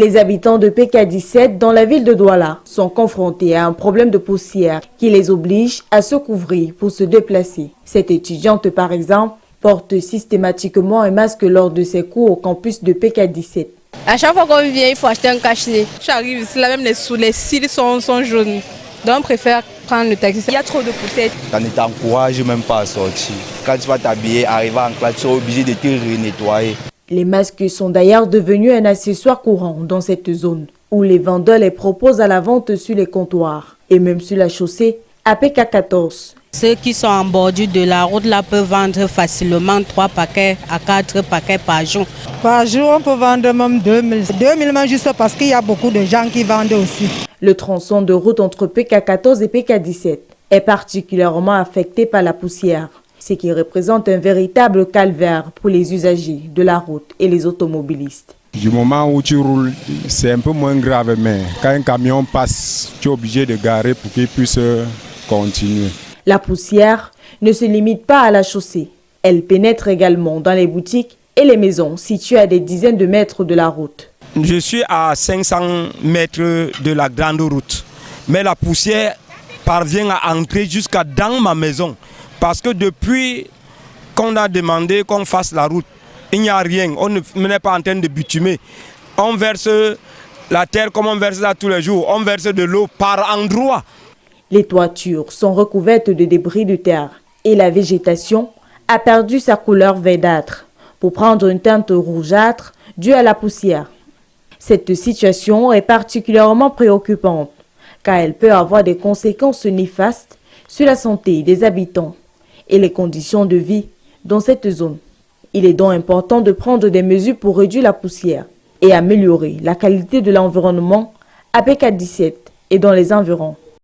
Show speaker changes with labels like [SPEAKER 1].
[SPEAKER 1] Les habitants de PK17 dans la ville de Douala sont confrontés à un problème de poussière qui les oblige à se couvrir pour se déplacer. Cette étudiante, par exemple, porte systématiquement un masque lors de ses cours au campus de PK17.
[SPEAKER 2] À chaque fois qu'on vient, il faut acheter un cache-nez. J'arrive ici, là même les cils sont jaunes. Donc on préfère prendre le taxi. Il y a trop de poussière.
[SPEAKER 3] Ça ne t'encourage même pas à sortir. Quand tu vas t'habiller, arriver en classe, tu es obligé de te renettoyer.
[SPEAKER 1] Les masques sont d'ailleurs devenus un accessoire courant dans cette zone, où les vendeurs les proposent à la vente sur les comptoirs et même sur la chaussée à PK14.
[SPEAKER 4] Ceux qui sont en bordure de la route là peuvent vendre facilement 3 paquets à 4 paquets par jour.
[SPEAKER 5] Par jour, on peut vendre même 2000. 2000 même juste parce qu'il y a beaucoup de gens qui vendent aussi.
[SPEAKER 1] Le tronçon de route entre PK14 et PK17 est particulièrement affecté par la poussière, ce qui représente un véritable calvaire pour les usagers de la route et les automobilistes.
[SPEAKER 6] Du moment où tu roules, c'est un peu moins grave, mais quand un camion passe, tu es obligé de garer pour qu'il puisse continuer.
[SPEAKER 1] La poussière ne se limite pas à la chaussée. Elle pénètre également dans les boutiques et les maisons situées à des dizaines de mètres de la route.
[SPEAKER 7] Je suis à 500 mètres de la grande route, mais la poussière parvient à entrer jusqu'à dans ma maison. Parce que depuis qu'on a demandé qu'on fasse la route, il n'y a rien, on n'est pas en train de bitumer. On verse la terre comme on verse ça tous les jours, on verse de l'eau par endroits.
[SPEAKER 1] Les toitures sont recouvertes de débris de terre et la végétation a perdu sa couleur verdâtre pour prendre une teinte rougeâtre due à la poussière. Cette situation est particulièrement préoccupante car elle peut avoir des conséquences néfastes sur la santé des habitants et les conditions de vie dans cette zone. Il est donc important de prendre des mesures pour réduire la poussière et améliorer la qualité de l'environnement à PK17 et dans les environs.